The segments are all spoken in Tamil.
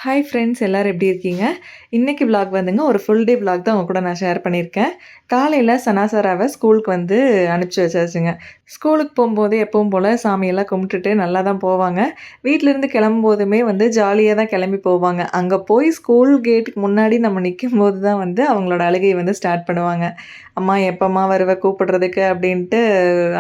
ஹாய் ஃப்ரெண்ட்ஸ் எல்லோரும் எப்படி இருக்கீங்க? இன்றைக்கி விலாக் வந்துங்க ஒரு ஃபுல் டே விலாக் தான் உங்க கூட நான் ஷேர் பண்ணியிருக்கேன். காலையில் சனாசராவை ஸ்கூலுக்கு வந்து அனுப்பிச்சி வச்சாச்சுங்க. ஸ்கூலுக்கு போகும்போது எப்பவும் போல் சாமியெல்லாம் கும்பிட்டுட்டு நல்லா தான் போவாங்க. வீட்டிலேருந்து கிளம்பும்போதுமே வந்து ஜாலியாக தான் கிளம்பி போவாங்க. அங்கே போய் ஸ்கூல் கேட்டுக்கு முன்னாடி நம்ம நிற்கும்போது தான் வந்து அவங்களோட அழுகையை வந்து ஸ்டார்ட் பண்ணுவாங்க. அம்மா எப்போம்மா வருவ கூப்பிடுறதுக்கு அப்படின்ட்டு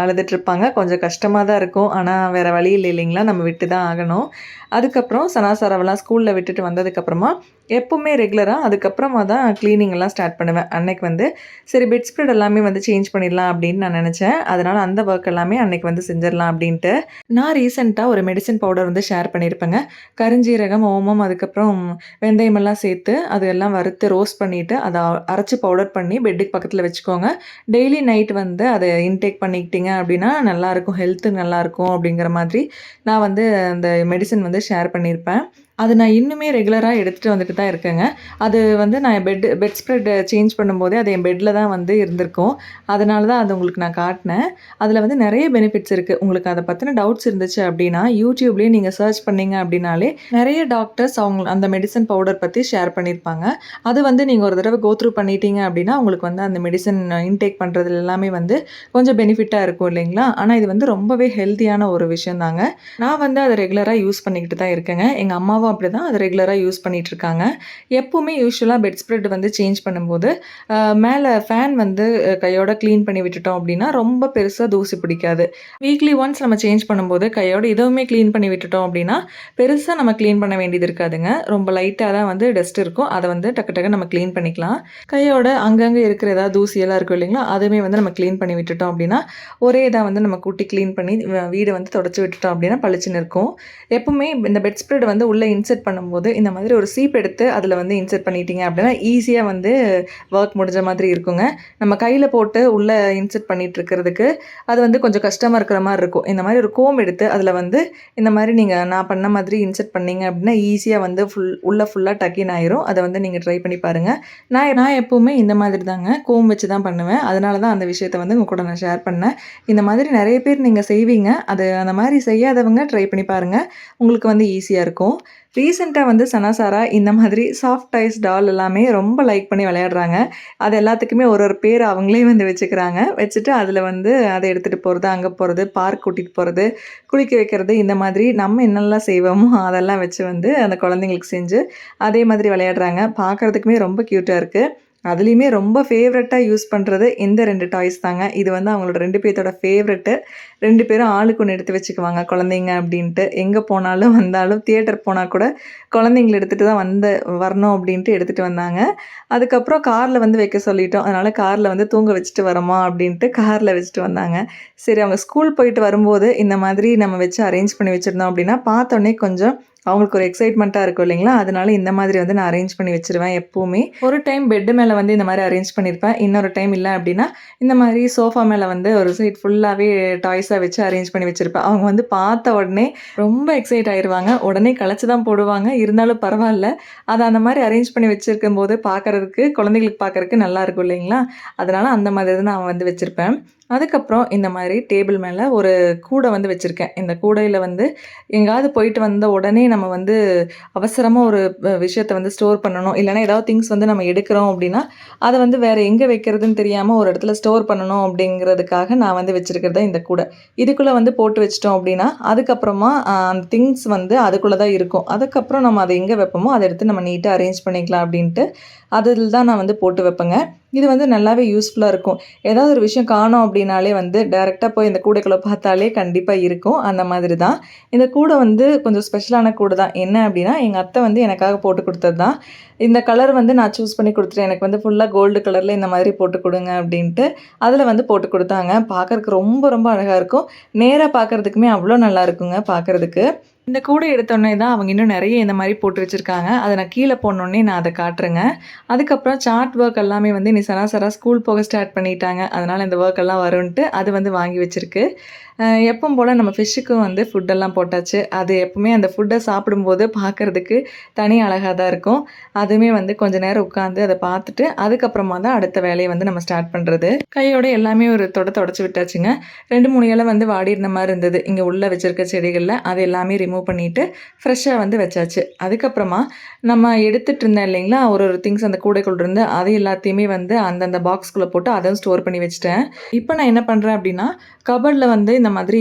அழுதுட்ருப்பாங்க. கொஞ்சம் கஷ்டமாக தான் இருக்கும். ஆனால் வேறு வழி இல்லை இல்லைங்களா, நம்ம விட்டு தான் ஆகணும். அதுக்கப்புறம் சனாசராவெல்லாம் ஸ்கூலில் விட்டுட்டு வந்ததுக்கப்புறமா எப்பவுமே ரெகுலராக அதுக்கப்புறமா தான் க்ளீனிங் எல்லாம் ஸ்டார்ட் பண்ணுவேன். அன்னைக்கு வந்து சரி பெட் ஸ்ப்ரெட் எல்லாமே வந்து சேஞ்ச் பண்ணிடலாம் அப்படின்னு நான் நினச்சேன். அதனால் அந்த ஒர்க் எல்லாமே அன்னைக்கு வந்து செஞ்சிடலாம் அப்படின்ட்டு. நான் ரீசெண்டாக ஒரு மெடிசன் பவுடர் வந்து ஷேர் பண்ணியிருப்பேங்க. கருஞ்சீரகம், ஓமம், அதுக்கப்புறம் வெந்தயமெல்லாம் சேர்த்து அது எல்லாம் வறுத்து ரோஸ்ட் பண்ணிவிட்டு அதை அரைச்சி பவுடர் பண்ணி பெட்டுக்கு பக்கத்தில் வச்சுக்கோங்க. டெய்லி நைட் வந்து அதை இன்டேக் பண்ணிக்கிட்டீங்க அப்படின்னா நல்லாயிருக்கும், ஹெல்த்து நல்லாயிருக்கும் அப்படிங்கிற மாதிரி நான் வந்து அந்த மெடிசன் வந்து ஷேர் பண்ணியிருப்பேன். அது நான் இன்னுமே ரெகுலராக எடுத்துகிட்டு வந்துட்டு தான் இருக்கேங்க. அது வந்து நான் பெட் ஸ்ப்ரெட் சேஞ்ச் பண்ணும்போதே அது என் பெட்டில் தான் வந்து இருந்திருக்கும். அதனால தான் அது உங்களுக்கு நான் காட்டினேன். அதில் வந்து நிறைய பெனிஃபிட்ஸ் இருக்குது. உங்களுக்கு அதை பற்றின டவுட்ஸ் இருந்துச்சு அப்படின்னா யூடியூப்லேயே நீங்கள் சர்ச் பண்ணிங்க அப்படின்னாலே நிறைய டாக்டர்ஸ் அவங்க அந்த மெடிசன் பவுடர் பற்றி ஷேர் பண்ணியிருப்பாங்க. அது வந்து நீங்கள் ஒரு தடவை கோத்ரூ பண்ணிட்டீங்க அப்படின்னா உங்களுக்கு வந்து அந்த மெடிசன் இன்டேக் பண்ணுறதுல எல்லாமே வந்து கொஞ்சம் பெனிஃபிட்டாக இருக்கும் இல்லைங்களா? ஆனால் இது வந்து ரொம்பவே ஹெல்த்தியான ஒரு விஷயம் தாங்க. நான் வந்து அதை ரெகுலராக யூஸ் பண்ணிக்கிட்டு தான் இருக்கேங்க. எங்கள் அம்மாவும் அப்படி தான் அது ரெகுலராக யூஸ் பண்ணிகிட்ருக்காங்க. எப்போவுமே யூஷுவலாக பெட் ஸ்ப்ரெட் வந்து சேஞ்ச் பண்ணும்போது மேலே ஃபேன் வந்து கையோட க்ளீன் பண்ணி விட்டுட்டோம் அப்படின்னா ரொம்ப பெருசாக தூசி பிடிக்காது. வீக்லி ஒன்ஸ் நம்ம சேஞ்ச் பண்ணும்போது கையோட இதுவுமே க்ளீன் பண்ணி விட்டுட்டோம் அப்படின்னா பெருசாக நம்ம க்ளீன் பண்ண வேண்டியது இருக்காதுங்க. ரொம்ப லைட்டாக தான் வந்து டஸ்ட் இருக்கும். அதை வந்து டக்கு டக்கு நம்ம க்ளீன் பண்ணிக்கலாம். கையோட அங்கங்கே இருக்கிற ஏதாவது தூசியெல்லாம் இருக்கும் இல்லைங்களா, அதுவுமே வந்து நம்ம க்ளீன் பண்ணி விட்டுட்டோம் அப்படின்னா ஒரே இதாக வந்து நம்ம கூட்டி க்ளீன் பண்ணி வீடை வந்து தொடச்சி விட்டுட்டோம் அப்படின்னா பளிச்சுன்னு இருக்கும். எப்பவுமே இந்த பெட் ஸ்ப்ரெட் வந்து உள்ளே இன்செர்ட் பண்ணும்போது இந்த மாதிரி ஒரு சீப் எடுத்து அதில் வந்து இன்செர்ட் பண்ணிட்டீங்க அப்படின்னா ஈஸியாக வந்து ஒர்க் முடிஞ்ச மாதிரி இருக்குங்க. நம்ம கையில் போட்டு உள்ளே இன்செர்ட் பண்ணிட்டு இருக்கிறதுக்கு அது வந்து கொஞ்சம் கஷ்டமாக இருக்கிற மாதிரி இருக்கும். இந்த மாதிரி ஒரு கோம் எடுத்து அதில் வந்து இந்த மாதிரி நீங்கள் நான் பண்ண மாதிரி இன்செர்ட் பண்ணீங்க அப்படின்னா ஈஸியாக வந்து ஃபுல்லாக டக்கின் ஆயிரும். அதை வந்து நீங்கள் ட்ரை பண்ணி பாருங்கள். நான் எப்போவுமே இந்த மாதிரி தாங்க கோம் வச்சு தான் பண்ணுவேன். அதனால தான் அந்த விஷயத்தை வந்து உங்கள் கூட நான் ஷேர் பண்ணேன். இந்த மாதிரி நிறைய பேர் நீங்கள் செய்வீங்க. அது அந்த மாதிரி செய்யாதவங்க ட்ரை பண்ணி பாருங்கள். உங்களுக்கு வந்து ஈஸியாக இருக்கும். ரீசெண்டாக வந்து சனாசாரா இந்த மாதிரி சாஃப்ட் டாய்ஸ் டால் எல்லாமே ரொம்ப லைக் பண்ணி விளையாடுறாங்க. அது எல்லாத்துக்குமே ஒரு ஒரு பேர் அவங்களே வந்து வச்சுக்கிறாங்க. வச்சுட்டு அதில் வந்து அதை எடுத்துகிட்டு போகிறது, அங்கே போகிறது, பார்க் கூட்டிகிட்டு போகிறது, குளிக்க வைக்கிறது, இந்த மாதிரி நம்ம என்னெல்லாம் செய்வோமோ அதெல்லாம் வச்சு வந்து அந்த குழந்தைங்களுக்கு செஞ்சு அதே மாதிரி விளையாடுறாங்க. பார்க்குறதுக்குமே ரொம்ப க்யூட்டாக இருக்குது. அதுலேயுமே ரொம்ப ஃபேவரட்டாக யூஸ் பண்ணுறது இந்த 2 டாய்ஸ் தாங்க. இது வந்து அவங்களோட 2 பேர்த்தோட ஃபேவரெட்டு. 2 பேரும் ஆளுக்கு ஒன்று எடுத்து வச்சுக்குவாங்க குழந்தைங்க அப்படின்ட்டு. எங்கே போனாலும் வந்தாலும் தியேட்டர் போனால் கூட குழந்தைங்கள எடுத்துகிட்டு தான் வரணும் அப்படின்ட்டு எடுத்துகிட்டு வந்தாங்க. அதுக்கப்புறம் காரில் வந்து வைக்க சொல்லிட்டோம். அதனால் காரில் வந்து தூங்க வச்சுட்டு வரோமா அப்படின்ட்டு காரில் வச்சுட்டு வந்தாங்க. சரி அவங்க ஸ்கூல் போயிட்டு வரும்போது இந்த மாதிரி நம்ம வச்சு அரேஞ்ச் பண்ணி வச்சுருந்தோம் அப்படின்னா பார்த்தோன்னே கொஞ்சம் அவங்களுக்கு ஒரு எக்ஸைட்மெண்ட்டாக இருக்கும் இல்லைங்களா, அதனால இந்த மாதிரி வந்து நான் அரேஞ்ச் பண்ணி வச்சுருவேன் எப்போவுமே. ஒரு டைம் பெட்டு மேலே வந்து இந்த மாதிரி அரேஞ்ச் பண்ணியிருப்பேன். இன்னொரு டைம் இல்லை அப்படின்னா இந்த மாதிரி சோஃபா மேலே வந்து ஒரு சைட் ஃபுல்லாகவே டாய்ஸாக வச்சு அரேஞ்ச் பண்ணி வச்சுருப்பேன். அவங்க வந்து பார்த்த உடனே ரொம்ப எக்ஸைட் ஆயிடுவாங்க. உடனே கலைச்சி தான் போடுவாங்க. இருந்தாலும் பரவாயில்ல. அதை அந்த மாதிரி அரேஞ்ச் பண்ணி வச்சுருக்கும் போது பார்க்குறதுக்கு குழந்தைங்களுக்கு பார்க்குறதுக்கு நல்லாயிருக்கும் இல்லைங்களா, அதனால் அந்த மாதிரி தான் நான் வந்து வச்சுருப்பேன். அதுக்கப்புறம் இந்த மாதிரி டேபிள் மேலே ஒரு கூடை வந்து வச்சுருக்கேன். இந்த கூடையில் வந்து எங்கேயாவது போயிட்டு வந்த உடனே நம்ம வந்து அவசரமாக ஒரு விஷயத்த வந்து ஸ்டோர் பண்ணணும், இல்லைனா ஏதாவது திங்ஸ் வந்து நம்ம எடுக்கிறோம் அப்படின்னா அதை வந்து வேறு எங்கே வைக்கிறதுன்னு தெரியாமல் ஒரு இடத்துல ஸ்டோர் பண்ணணும் அப்படிங்கிறதுக்காக நான் வந்து வச்சுருக்கிறது தான் இந்த கூடை. இதுக்குள்ளே வந்து போட்டு வச்சிட்டோம் அப்படின்னா அதுக்கப்புறமா அந்த திங்ஸ் வந்து அதுக்குள்ளே தான் இருக்கும். அதுக்கப்புறம் நம்ம அதை எங்கே வைப்போமோ அதை எடுத்து நம்ம நீட்டாக அரேஞ்ச் பண்ணிக்கலாம் அப்படின்ட்டு அதில் தான் நான் வந்து போட்டு வைப்பேங்க. இது வந்து நல்லாவே யூஸ்ஃபுல்லாக இருக்கும். ஏதாவது ஒரு விஷயம் காணோம் அப்படின்னாலே வந்து டைரெக்டாக போய் இந்த கூடைக்குள்ளே பார்த்தாலே கண்டிப்பாக இருக்கும். அந்த மாதிரி தான் இந்த கூடை வந்து கொஞ்சம் ஸ்பெஷலான கூடை தான். என்ன அப்படின்னா எங்கள் அத்தை வந்து எனக்காக போட்டு கொடுத்தது தான். இந்த கலர் வந்து நான் சூஸ் பண்ணி கொடுத்துட்டேன். எனக்கு வந்து ஃபுல்லாக கோல்டு கலரில் இந்த மாதிரி போட்டு கொடுங்க அப்படின்ட்டு அதில் வந்து போட்டு கொடுத்தாங்க. பார்க்குறதுக்கு ரொம்ப ரொம்ப அழகாக இருக்கும். நேராக பார்க்குறதுக்குமே அவ்வளோ நல்லா இருக்குங்க பார்க்குறதுக்கு. இந்த கூடை எடுத்தோடனே தான் அவங்க இன்னும் நிறைய இந்த மாதிரி போட்டு வச்சுருக்காங்க. அதை நான் கீழே போனோடனே நான் அதை காட்டுறேங்க. அதுக்கப்புறம் சார்ட் ஒர்க் எல்லாமே வந்து இன்னைக்கு சராசராக ஸ்கூல் போக ஸ்டார்ட் பண்ணிட்டாங்க. அதனால் இந்த ஒர்க் எல்லாம் வரும்ன்ட்டு அது வந்து வாங்கி வச்சுருக்கு. எப்பவும் போல் நம்ம ஃபிஷ்ஷுக்கும் வந்து ஃபுட்டெல்லாம் போட்டாச்சு. அது எப்பவுமே அந்த ஃபுட்டை சாப்பிடும்போது பார்க்குறதுக்கு தனி அழகாக தான் இருக்கும். அதுவுமே வந்து கொஞ்ச நேரம் உட்காந்து அதை பார்த்துட்டு அதுக்கப்புறமா தான் அடுத்த வேலையை வந்து நம்ம ஸ்டார்ட் பண்ணுறது. கையோட எல்லாமே ஒரு தொடச்சி விட்டாச்சுங்க. 2, 3 இலை வந்து வாடியிருந்த மாதிரி இருந்தது இங்கே உள்ளே வச்சுருக்க செடிகளில். அது எல்லாமே ரிமூவ் பண்ணிவிட்டு ஃப்ரெஷ்ஷாக வந்து வச்சாச்சு. அதுக்கப்புறமா நம்ம எடுத்துகிட்டு இருந்தேன் இல்லைங்களா, ஒரு திங்ஸ் அந்த கூடைக்குள்ள இருந்து அது எல்லாத்தையுமே வந்து அந்தந்த பாக்ஸ்குள்ளே போட்டு அதையும் ஸ்டோர் பண்ணி வச்சுட்டேன். இப்போ நான் என்ன பண்ணுறேன் அப்படின்னா, கபோர்டில் வந்து இந்த மாதிரி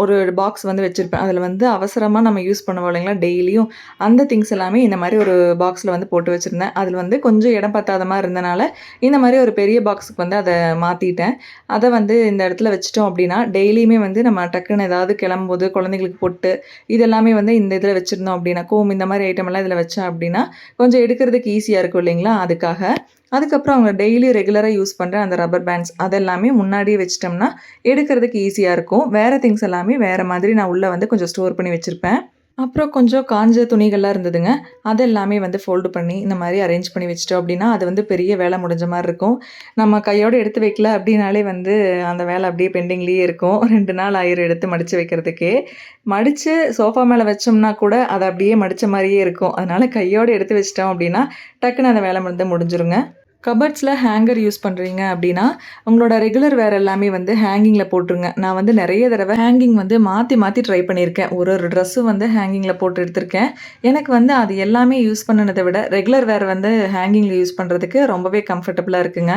ஒரு பாக்ஸ் வந்து வச்சுருப்பேன். அதில் வந்து அவசரமாக நம்ம யூஸ் பண்ணுவோம் இல்லைங்களா டெய்லியும், அந்த திங்ஸ் எல்லாமே இந்த மாதிரி ஒரு பாக்ஸில் வந்து போட்டு வச்சுருந்தேன். அதில் வந்து கொஞ்சம் இடம் பத்தாத மாதிரி இருந்தனால இந்த மாதிரி ஒரு பெரிய பாக்ஸுக்கு வந்து அதை மாற்றிட்டேன். அதை வந்து இந்த இடத்துல வச்சுட்டோம் அப்படின்னா டெய்லியுமே வந்து நம்ம டக்குன்னு ஏதாவது கிளம்பும்போது குழந்தைங்களுக்கு பொட்டு இதெல்லாமே வந்து இந்த இதில் வச்சுருந்தோம் அப்படின்னா, கோம் இந்த மாதிரி ஐட்டம் எல்லாம் இதில் வச்சேன் அப்படின்னா கொஞ்சம் எடுக்கிறதுக்கு ஈஸியாக இருக்கும் இல்லைங்களா, அதுக்காக. அதுக்கப்புறம் அவங்க டெய்லி ரெகுலராக யூஸ் பண்ணுற அந்த ரப்பர் பேண்ட்ஸ் அதெல்லாமே முன்னாடியே வச்சிட்டோம்னா எடுக்கிறதுக்கு ஈஸியாக இருக்கும். வேறு திங்ஸ் எல்லாமே வேறு மாதிரி நான் உள்ளே வந்து கொஞ்சம் ஸ்டோர் பண்ணி வச்சுருப்பேன். அப்புறம் கொஞ்சம் காஞ்ச துணிகள்லாம் இருந்ததுங்க. அதெல்லாமே வந்து ஃபோல்டு பண்ணி இந்த மாதிரி அரேஞ்ச் பண்ணி வச்சுட்டோம் அப்படின்னா, அது வந்து பெரிய வேலை முடிஞ்ச மாரி இருக்கும். நம்ம கையோட எடுத்து வைக்கல அப்படின்னாலே வந்து அந்த வேலை அப்படியே பெண்டிங்லேயே இருக்கும். 2 நாள் ஆயிரும் எடுத்து மடித்து வைக்கிறதுக்கே. மடித்து சோஃபா மேலே வச்சோம்னா கூட அது அப்படியே மடித்த மாதிரியே இருக்கும். அதனால் கையோடு எடுத்து வச்சிட்டோம் அப்படின்னா டக்குன்னு அந்த வேலை வந்து முடிஞ்சிருங்க. கபர்ட்ஸில் ஹேங்கர் யூஸ் பண்ணுறீங்க அப்படின்னா, உங்களோட ரெகுலர் வேர் எல்லாமே வந்து ஹேங்கிங்கில் போட்டுருங்க. நான் வந்து நிறைய தடவை ஹேங்கிங் வந்து மாற்றி மாற்றி ட்ரை பண்ணியிருக்கேன். ஒரு ஒரு ட்ரெஸ்ஸும் வந்து ஹேங்கிங்கில் போட்டு எடுத்திருக்கேன். எனக்கு வந்து அது எல்லாமே யூஸ் பண்ணினதை விட ரெகுலர் வேர் வந்து ஹேங்கிங்கில் யூஸ் பண்ணுறதுக்கு ரொம்பவே கம்ஃபர்டபுளாக இருக்குங்க.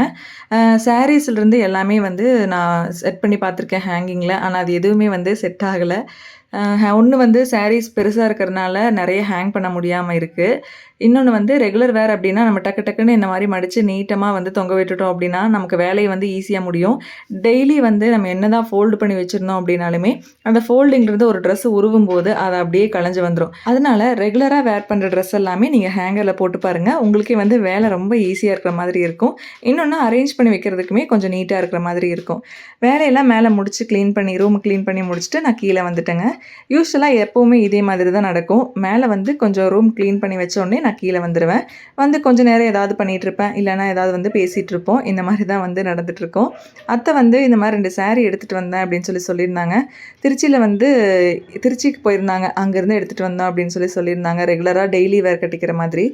சாரீஸ்லேருந்து எல்லாமே வந்து நான் செட் பண்ணி பார்த்துருக்கேன் ஹேங்கிங்கில். ஆனால் அது எதுவுமே வந்து செட் ஆகலை. ஒன்று வந்து சாரீஸ் பெருசாக இருக்கிறதுனால நிறைய ஹேங் பண்ண முடியாமல் இருக்குது. இன்னொன்று வந்து ரெகுலர் வேர் அப்படின்னா நம்ம டக்கு டக்குன்னு இந்த மாதிரி மடித்து நீட்டமாக வந்து தொங்க விட்டுட்டோம் அப்படின்னா நமக்கு வேலையை வந்து ஈஸியாக முடியும். டெய்லி வந்து நம்ம என்ன தான் ஃபோல்டு பண்ணி வச்சுருந்தோம் அப்படின்னாலுமே அந்த ஃபோல்டிங்கிறது ஒரு ட்ரெஸ் உருவும் போது அதை அப்படியே களைஞ்சு வந்துடும். அதனால் ரெகுலராக வேர் பண்ணுற ட்ரெஸ் எல்லாமே நீங்கள் ஹேங்கரில் போட்டு பாருங்கள். உங்களுக்கே வந்து வேலை ரொம்ப ஈஸியாக இருக்கிற மாதிரி இருக்கும். இன்னொன்று அரேஞ்ச் பண்ணி வைக்கிறதுக்குமே கொஞ்சம் நீட்டாக இருக்கிற மாதிரி இருக்கும். வேலையெல்லாம் மேலே முடிச்சு க்ளீன் பண்ணி ரூம் க்ளீன் பண்ணி முடிச்சுட்டு நான் கீழே வந்துட்டேங்க. யூஸ்வலாக எப்போவுமே இதே மாதிரி தான் நடக்கும். மேலே வந்து கொஞ்சம் ரூம் க்ளீன் பண்ணி வச்சோடனே நான் கீழே வந்துடுவேன். வந்து கொஞ்சம் நேரம் ஏதாவது பண்ணிகிட்ருப்பேன், இல்லைனா ஏதாவது வந்து பேசிகிட்ருப்போம். இந்த மாதிரி தான் வந்து நடந்துகிட்ருக்கோம். அத்தை வந்து இந்த மாதிரி 2 சாரீ எடுத்துகிட்டு வந்தேன் அப்படின்னு சொல்லியிருந்தாங்க. திருச்சியில் வந்து திருச்சிக்கு போயிருந்தாங்க. அங்கேருந்து எடுத்துகிட்டு வந்தோம் அப்படின்னு சொல்லியிருந்தாங்க. ரெகுலராக டெய்லி வேர் கட்டிக்கிற மாதிரி.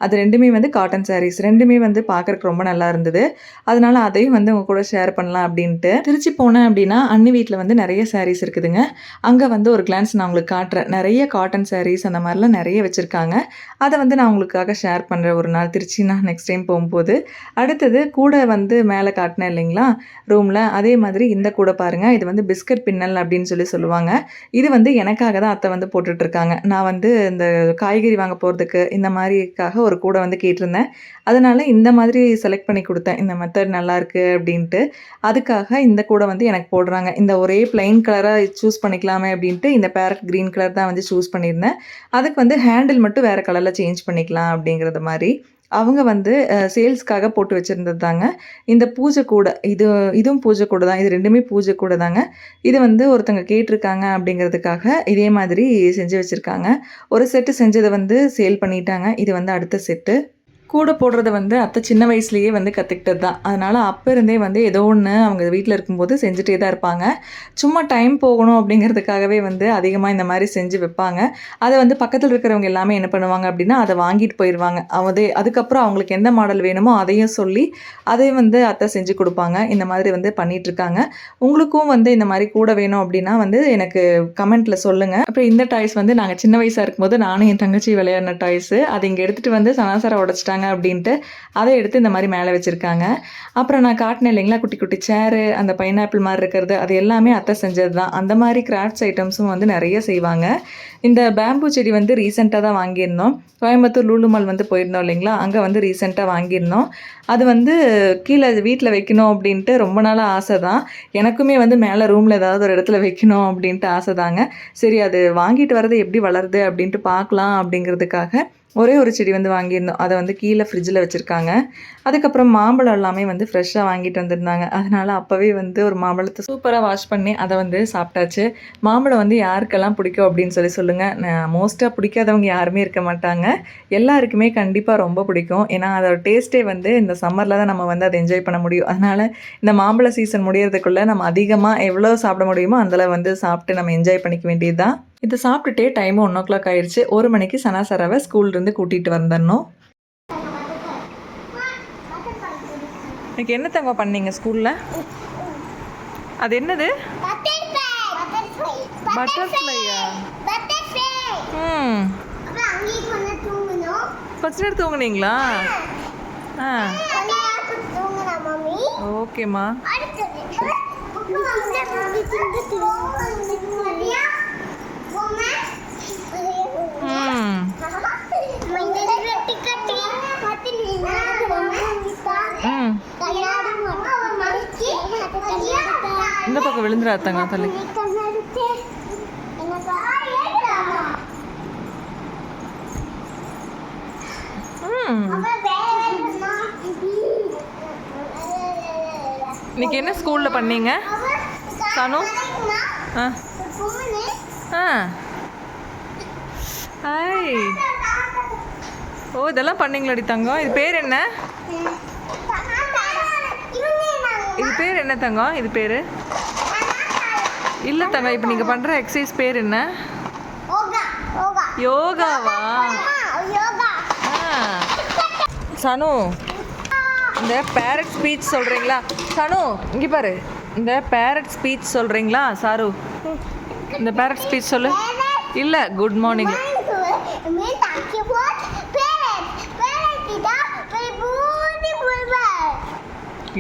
அது 2மே வந்து காட்டன் சாரீஸ். 2மே வந்து பார்க்குறக்கு ரொம்ப நல்லா இருந்தது. அதனால் அதையும் வந்து உங்கள் கூட ஷேர் பண்ணலாம் அப்படின்ட்டு. திருச்சி போனேன் அப்படின்னா அண்ணி வீட்டில் வந்து நிறைய சாரீஸ் இருக்குதுங்க. அங்கே வந்து ஒரு கிளான்ஸ் நான் உங்களுக்கு காட்டுறேன். நிறைய காட்டன் சாரீஸ் அந்த மாதிரிலாம் நிறைய வச்சுருக்காங்க. அதை வந்து நான் உங்களுக்காக ஷேர் பண்ணுறேன் ஒரு நாள் திருச்சி நான் நெக்ஸ்ட் டைம் போகும்போது. அடுத்தது கூடை வந்து மேலே காட்டினேன் இல்லைங்களா ரூமில், அதே மாதிரி இந்த கூடை பாருங்கள். இது வந்து பிஸ்கட் பின்னல் அப்படின்னு சொல்லுவாங்க. இது வந்து எனக்காக தான் அத்தை வந்து போட்டுட்ருக்காங்க. நான் வந்து இந்த காய்கறி வாங்க போகிறதுக்கு இந்த மாதிரிக்காக ஒரு கூடை வந்து கேட்டிருந்தேன். அதனால் இந்த மாதிரி செலக்ட் பண்ணி கொடுத்தேன். இந்த மெத்தட் நல்லாயிருக்கு அப்படின்ட்டு. அதுக்காக இந்த கூடை வந்து எனக்கு போடுறாங்க. இந்த ஒரே ப்ளைன் கலராக சூஸ் பண்ணிக்கலாமே அப்படின்ட்டு இந்த பேரட் க்ரீன் கலர் தான் வந்து சூஸ் பண்ணியிருந்தேன். அதுக்கு வந்து ஹேண்டில் மட்டும் வேறு கலரில் சேஞ்ச் பண்ணிக்கலாம் அப்படிங்கிறது மாதிரி அவங்க வந்து சேல்ஸ்க்காக போட்டு வச்சுருந்தது தாங்க. இந்த பூஜை கூடை இதுவும் பூஜை கூடை தான். இது 2மே பூஜை கூடை தாங்க. இது வந்து ஒருத்தங்க கேட்டிருக்காங்க அப்படிங்கிறதுக்காக இதே மாதிரி செஞ்சு வச்சுருக்காங்க. ஒரு செட்டு செஞ்சதை வந்து சேல் பண்ணிட்டாங்க. இது வந்து அடுத்த செட்டு. கூடை போடுறத வந்து அத்தை சின்ன வயசுலேயே வந்து கற்றுக்கிட்டது தான். அதனால் அப்போ இருந்தே வந்து ஏதோ ஒன்று அவங்க வீட்டில் இருக்கும்போது செஞ்சுட்டே தான் இருப்பாங்க. சும்மா டைம் போகணும் அப்படிங்கிறதுக்காகவே வந்து அதிகமாக இந்த மாதிரி செஞ்சு வைப்பாங்க. அதை வந்து பக்கத்தில் இருக்கிறவங்க எல்லாமே என்ன பண்ணுவாங்க அப்படின்னா அதை வாங்கிட்டு போயிடுவாங்க. அதுக்கப்புறம் அவங்களுக்கு எந்த மாடல் வேணுமோ அதையும் சொல்லி அதையும் வந்து அத்தை செஞ்சு கொடுப்பாங்க. இந்த மாதிரி வந்து பண்ணிகிட்ருக்காங்க. உங்களுக்கும் வந்து இந்த மாதிரி கூடை வேணும் அப்படின்னா வந்து எனக்கு கமெண்ட்டில் சொல்லுங்கள். அப்புறம் இந்த டாய்ஸ் வந்து நாங்கள் சின்ன வயசாக இருக்கும்போது நானும் என் தங்கச்சி விளையாடின டாய்ஸு. அதை இங்கே எடுத்துகிட்டு வந்து சனாசரா உடச்சிட்டாங்க அப்படின்ட்டு அதை எடுத்து இந்த மாதிரி மேலே வச்சுருக்காங்க. அப்புறம் நான் காட்டினேன் இல்லைங்களா குட்டி குட்டி சேரு, அந்த பைனாப்பிள் மாதிரி இருக்கிறது, அது எல்லாமே அத்தை செஞ்சது தான். அந்த மாதிரி கிராஃப்ட்ஸ் ஐட்டம்ஸும் வந்து நிறைய செய்வாங்க. இந்த பேம்பு செடி வந்து ரீசெண்டாக தான் வாங்கியிருந்தோம். கோயம்புத்தூர் லூலு மால் வந்து போயிருந்தோம் இல்லைங்களா, அங்கே வந்து ரீசெண்டாக வாங்கியிருந்தோம். அது வந்து கீழே வீட்டில் வைக்கணும் அப்படின்ட்டு ரொம்ப நாளாக ஆசை தான். எனக்குமே வந்து மேலே ரூமில் ஏதாவது ஒரு இடத்துல வைக்கணும் அப்படின்ட்டு ஆசை தாங்க. சரி அது வாங்கிட்டு வர்றது எப்படி வளருது அப்படின்ட்டு பார்க்கலாம் அப்படிங்கிறதுக்காக ஒரே ஒரு செடி வந்து வாங்கியிருந்தோம். அதை வந்து கீழே ஃப்ரிட்ஜில் வச்சுருக்காங்க. அதுக்கப்புறம் மாம்பழம் எல்லாமே வந்து ஃப்ரெஷ்ஷாக வாங்கிட்டு வந்திருந்தாங்க. அதனால் அப்போவே வந்து ஒரு மாம்பழத்தை சூப்பராக வாஷ் பண்ணி அதை வந்து சாப்பிட்டாச்சு. மாம்பழம் வந்து யாருக்கெல்லாம் பிடிக்கும் அப்படின்னு சொல்லுங்கள். கொடுங்க. மோஸ்ட்டாக பிடிக்காதவங்க யாருமே இருக்க மாட்டாங்க. எல்லாருக்குமே கண்டிப்பாக ரொம்ப பிடிக்கும். ஏன்னா அதோட டேஸ்ட்டே வந்து இந்த சம்மரில் தான் நம்ம வந்து அதை என்ஜாய் பண்ண முடியும். அதனால் இந்த மாம்பழ சீசன் முடியறதுக்குள்ளே நம்ம அதிகமாக எவ்வளோ சாப்பிட முடியுமோ அதில் வந்து சாப்பிட்டு நம்ம என்ஜாய் பண்ணிக்க வேண்டியது தான். இதை சாப்பிட்டுட்டே டைமும் 1:00 ஆயிடுச்சு. 1 மணிக்கு சனாசராவை ஸ்கூல்லேருந்து கூட்டிகிட்டு வந்துடணும். இன்னைக்கு என்ன தங்கம் பண்ணீங்க ஸ்கூலில்? அது என்னது? பட்டர்ஃப்ளையா? கொஞ்ச நேரம் தூங்குனீங்களா? ஆ ஓகேம்மா. இந்த பக்கம் விழுந்துடாத்தாங்க தள்ளி. இன்னைக்கு என்ன ஸ்கூல்ல பண்ணீங்க சனு? ஹாய். ஓ இதெல்லாம் பண்ணீங்களாடி தங்கம்? இது பேர் என்ன? இது பேர் என்ன தங்கம்? இது பேர் இல்லை தங்கம். இப்போ நீங்கள் பண்ணுற எக்ஸசைஸ் பேர் என்ன? யோகாவா? சனு இந்த பேரட் ஸ்பீச் சொல்கிறீங்களா? சனு இங்கே பாரு. இந்த பேரட் ஸ்பீச் சொல்கிறீங்களா? சாரு இந்த பேரட் ஸ்பீச் சொல்லு. இல்லை good morning.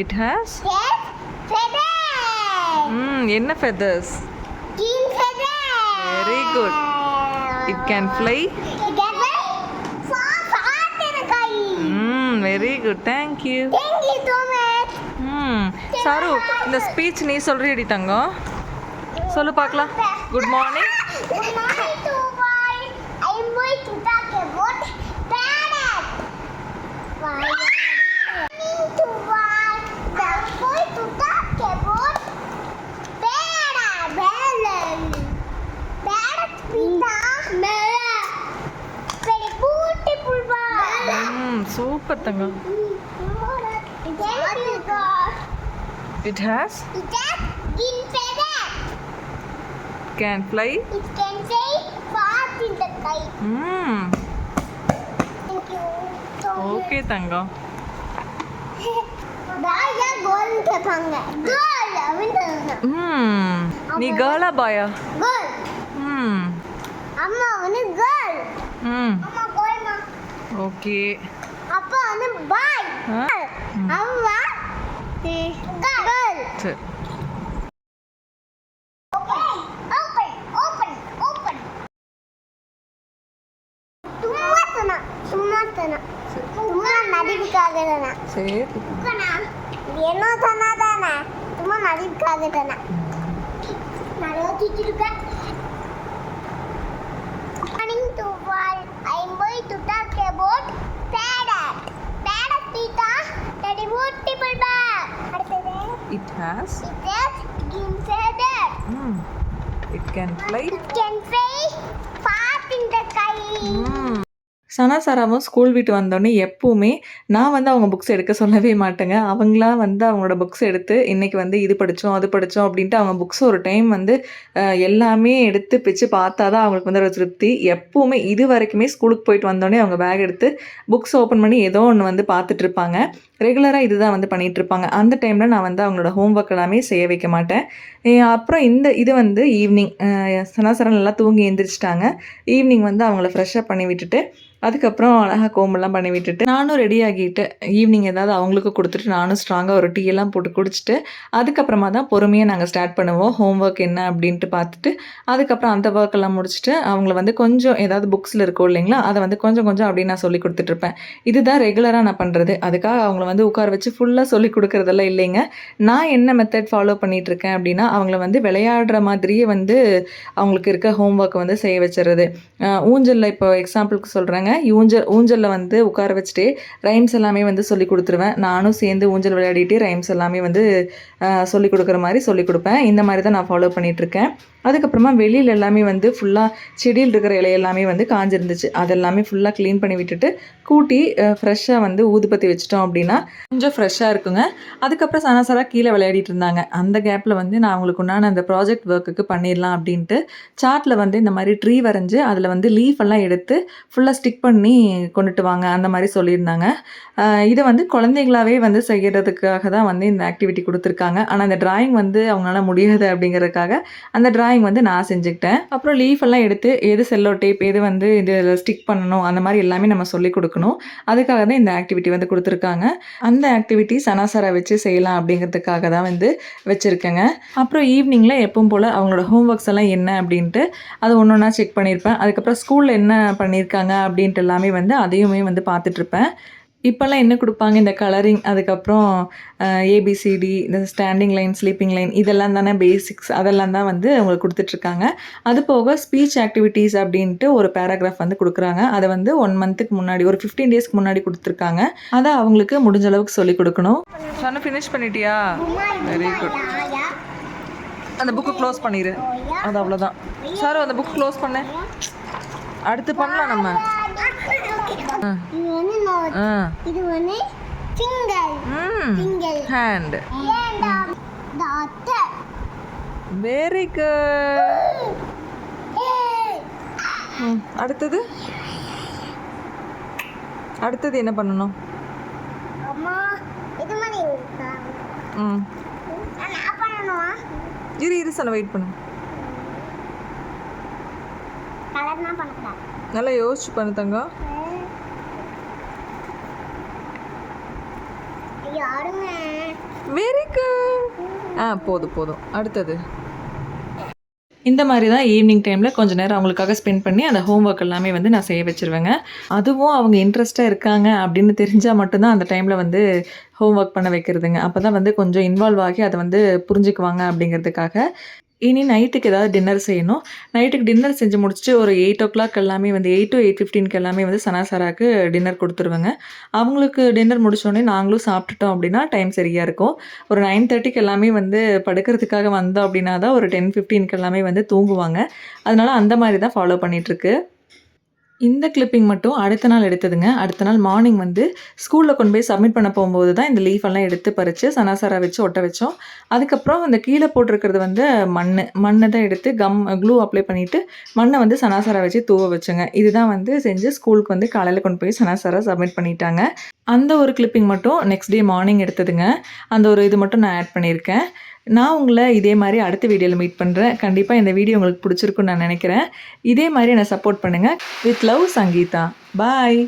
It has? Yes, feathers. என்ன feathers? Green feathers. Very good. It can fly? It can fly. Fast in the sky. Very good. Thank you. Thank you so much. Charu இந்த ஸ்பீச் நீ சொல்றியடி தங்கம்? சொல்லு பார்க்கலாம். Good morning. Good morning to all. I am going to talk about parrot. Why? Super Thangam. It has? It has green feathers. Can fly? It can fly fast in the sky. Thank you. Okay தங்கம். பாயா கோல் கேட்பாங்க. கோல் அப்படினா நீ கேர்ளா பாயா? கேர்ள். அம்மா வந்து கேர்ள். அம்மா கோல்மா. ஓகே. அப்பா வந்து பாய். அம்மா கேர்ள். சரி. சரி என்ன சொன்னாதானே சும்மா நடிக்காதுதானே நான் யோசிச்சிருக்கேன். Morning to all. I am going to talk about parrot. Parrot Pita, that is beautiful bird. அடுத்தது It has green feathers. It can fly. It can fly fast in the sky. சனாசாராவும் ஸ்கூல் விட்டு வந்தோடனே எப்போவுமே நான் வந்து அவங்க புக்ஸ் எடுக்க சொல்லவே மாட்டேங்க. அவங்களா வந்து அவங்களோட புக்ஸ் எடுத்து இன்றைக்கி வந்து இது படித்தோம் அது படித்தோம் அப்படின்ட்டு அவங்க புக்ஸ் ஒரு டைம் வந்து எல்லாமே எடுத்து பிச்சு பார்த்தா தான் அவங்களுக்கு வந்து ஒரு திருப்தி. எப்போவுமே இது வரைக்குமே ஸ்கூலுக்கு போயிட்டு வந்தோடனே அவங்க பேக் எடுத்து புக்ஸ் ஓப்பன் பண்ணி ஏதோ ஒன்று வந்து பார்த்துட்ருப்பாங்க. ரெகுலராக இதுதான் வந்து பண்ணிகிட்ருப்பாங்க. அந்த டைமில் நான் வந்து அவங்களோட ஹோம் ஒர்க் எல்லாமே செய்ய வைக்க மாட்டேன். அப்புறம் இது வந்து ஈவினிங் சனாசரன் நல்லா தூங்கி எழுந்திரிச்சிட்டாங்க. ஈவினிங் வந்து அவங்கள ஃப்ரெஷ்ஷப் பண்ணி விட்டுட்டு அதுக்கப்புறம் அழகாக கோம்பெல்லாம் பண்ணி விட்டுட்டு நானும் ரெடி ஆகிட்டு ஈவினிங் ஏதாவது அவங்களுக்கு கொடுத்துட்டு நானும் ஸ்ட்ராங்காக ஒரு டீ எல்லாம் போட்டு குடிச்சிட்டு அதுக்கப்புறமா தான் பொறுமையாக நாங்கள் ஸ்டார்ட் பண்ணுவோம் ஹோம் ஒர்க் என்ன அப்படின்ட்டு பார்த்துட்டு அதுக்கப்புறம் அந்த ஒர்க் எல்லாம் முடிச்சுட்டு அவங்கள வந்து கொஞ்சம் ஏதாவது புக்ஸில் இருக்கும் இல்லைங்களா அதை வந்து கொஞ்சம் கொஞ்சம் அப்படின்னு நான் சொல்லி கொடுத்துட்ருப்பேன். இதுதான் ரெகுலராக நான் பண்ணுறது. அதுக்காக அவங்கள வந்து உட்கார வச்சு ஃபுல்லாக சொல்லி கொடுக்குறதெல்லாம் இல்லைங்க. நான் என்ன மெத்தட் ஃபாலோ பண்ணிகிட்ருக்கேன் அப்படின்னா அவங்கள வந்து விளையாடுற மாதிரியே வந்து அவங்களுக்கு இருக்க ஹோம் ஒர்க்கை வந்து செய்ய வச்சுறது. ஊஞ்சலில் இப்போ எக்ஸாம்பிளுக்கு சொல்கிறாங்க ஊஞ்சலில் வந்து உட்கார வச்சுட்டு ரைம்ஸ் எல்லாமே வந்து சொல்லி கொடுத்துருவேன். நானும் சேர்ந்து ஊஞ்சல் விளையாடிட்டு ரைம்ஸ் எல்லாமே வந்து சொல்லி கொடுக்குற மாதிரி சொல்லி கொடுப்பேன். இந்த மாதிரி தான் நான் ஃபாலோ பண்ணிகிட்ருக்கேன். அதுக்கப்புறமா வெளியில் எல்லாமே வந்து ஃபுல்லாக செடியில் இருக்கிற இலை எல்லாமே வந்து காஞ்சிருந்துச்சு. அதெல்லாமே ஃபுல்லாக க்ளீன் பண்ணி விட்டுட்டு கூட்டி ஃப்ரெஷ்ஷாக வந்து ஊதுபத்தி வச்சிட்டோம் அப்படின்னா கொஞ்சம் ஃப்ரெஷ்ஷாக இருக்குங்க. அதுக்கப்புறம் சனாசரா கீழே விளையாடிட்டு இருந்தாங்க. அந்த கேப்பில் வந்து நான் அவங்களுக்கு உண்டான அந்த ப்ராஜெக்ட் ஒர்க்குக்கு பண்ணிடலாம் அப்படின்ட்டு சார்ட்டில் வந்து இந்த மாதிரி ட்ரீ வரைஞ்சி அதில் வந்து லீஃப் எல்லாம் எடுத்து ஃபுல்லாக ஸ்டிக் பண்ணி கொண்டுட்டு வாங்க அந்த மாதிரி சொல்லியிருந்தாங்க. இதை வந்து குழந்தைங்களாவே வந்து செய்கிறதுக்காக தான் வந்து இந்த ஆக்டிவிட்டி கொடுத்துருக்காங்க. ஆனால் அந்த டிராயிங் வந்து அவங்களால முடியாது அப்படிங்கிறதுக்காக அந்த டிராயிங் வந்து நான் செஞ்சுக்கிட்டேன். அப்புறம் லீஃப் எல்லாம் எடுத்து எது செல்லோ டேப் எது வந்து இதில் ஸ்டிக் பண்ணணும் அந்த மாதிரி எல்லாமே நம்ம சொல்லிக் கொடுக்கணும். அதுக்காக தான் இந்த ஆக்டிவிட்டி வந்து கொடுத்துருக்காங்க. அந்த ஆக்டிவிட்டி சனாசரா வச்சு செய்யலாம் அப்படிங்கிறதுக்காக தான் வந்து வச்சுருக்கேங்க. அப்புறம் ஈவினிங்கில் எப்பவும் போல் அவங்களோட ஹோம் ஒர்க்ஸ் எல்லாம் என்ன அப்படின்ட்டு அது ஒன்று ஒன்றா செக் பண்ணியிருப்பேன். அதுக்கப்புறம் ஸ்கூலில் என்ன பண்ணியிருக்காங்க அப்படின்ட்டு எல்லாமே வந்து அதையுமே வந்து பார்த்துட்ருப்பேன். இப்போல்லாம் என்ன கொடுப்பாங்க இந்த கலரிங், அதுக்கப்புறம் ஏபிசிடி, இந்த ஸ்டாண்டிங் லைன், ஸ்லீப்பிங் லைன் இதெல்லாம் தானே பேசிக்ஸ். அதெல்லாம் தான் வந்து அவங்களுக்கு கொடுத்துட்ருக்காங்க. அது போக ஸ்பீச் ஆக்டிவிட்டீஸ் அப்படின்ட்டு ஒரு பேராகிராஃப் வந்து கொடுக்குறாங்க. அதை வந்து 1 மந்த்துக்கு முன்னாடி ஒரு 15 டேஸ்க்கு முன்னாடி கொடுத்துருக்காங்க. அதை அவங்களுக்கு முடிஞ்ச அளவுக்கு சொல்லிக் கொடுக்கணும். சொன்ன ஃபினிஷ் பண்ணிட்டியா? Very good. அந்த புக்கு க்ளோஸ் பண்ணிடு. அது அவ்வளோதான். சார் அந்த புக் க்ளோஸ் பண்ண அடுத்து பண்ணலாம் நம்ம. இது வந்து hand. Very good. அடுத்தது என்ன பண்ணணும்? அம்மா இது மாதிரி இருக்கா? நான் பண்ணணுமா? இரு சொன்ன வெயிட் பண்ணு. கலர்னா பண்ணலாம். நல்லா யோசிச்சு பண்ணு தங்கம். யாருங்க? Very good. போதும். அடுத்தது இந்த மாதிரி தான் ஈவினிங் டைமில் கொஞ்சம் நேரம் அவங்களுக்காக ஸ்பெண்ட் பண்ணி அந்த ஹோம் ஒர்க் எல்லாமே வந்து நான் செய்ய வச்சுருவேங்க. அதுவும் அவங்க இன்ட்ரெஸ்ட்டாக இருக்காங்க அப்படின்னு தெரிஞ்சால் மட்டும்தான் அந்த டைமில் வந்து ஹோம் ஒர்க் பண்ண வைக்கிறதுங்க. அப்போ தான் வந்து கொஞ்சம் இன்வால்வ் ஆகி அதை வந்து புரிஞ்சுக்குவாங்க அப்படிங்கிறதுக்காக. இனி நைட்டுக்கு ஏதாவது டின்னர் செய்யணும். நைட்டுக்கு டின்னர் செஞ்சு முடிச்சுட்டு ஒரு 8:00 எல்லாமே வந்து 8 to 8:15 எல்லாமே வந்து சனாசராக்கு டின்னர் கொடுத்துருவேங்க. அவங்களுக்கு டின்னர் முடிச்சோடனே நாங்களும் சாப்பிட்டுட்டோம் அப்படின்னா டைம் சரியாக இருக்கும். ஒரு 9:30 எல்லாமே வந்து படுக்கிறதுக்காக வந்தோம் அப்படின்னா தான் ஒரு 10:15 எல்லாமே வந்து தூங்குவாங்க. அதனால அந்த மாதிரி தான் ஃபாலோ பண்ணிகிட்ருக்கு. இந்த கிளிப்பிங் மட்டும் அடுத்த நாள் எடுத்ததுங்க. அடுத்த நாள் மார்னிங் வந்து ஸ்கூலில் கொண்டு போய் சப்மிட் பண்ண போகும்போது தான் இந்த லீஃபெல்லாம் எடுத்து பறித்து சனாசரா வச்சு ஒட்ட வச்சோம். அதுக்கப்புறம் இந்த கீழே போட்டிருக்கிறது வந்து மண்ணை தான் எடுத்து க்ளூ அப்ளை பண்ணிவிட்டு மண்ணை வந்து சனாசரா வச்சு தூவ வச்சோங்க. இதுதான் வந்து செஞ்சு ஸ்கூலுக்கு வந்து காலையில் கொண்டு போய் சனாசரா சப்மிட் பண்ணிட்டாங்க. அந்த ஒரு கிளிப்பிங் மட்டும் நெக்ஸ்ட் டே மார்னிங் எடுத்ததுங்க. அந்த ஒரு இது மட்டும் நான் ஆட் பண்ணியிருக்கேன். நான் உங்களை இதே மாதிரி அடுத்த வீடியோவில் மீட் பண்ணுறேன். கண்டிப்பாக இந்த வீடியோ உங்களுக்கு பிடிச்சிருக்குன்னு நான் நினைக்கிறேன். இதே மாதிரி என்னை சப்போர்ட் பண்ணுங்கள். With love, Sangeetha. பாய்.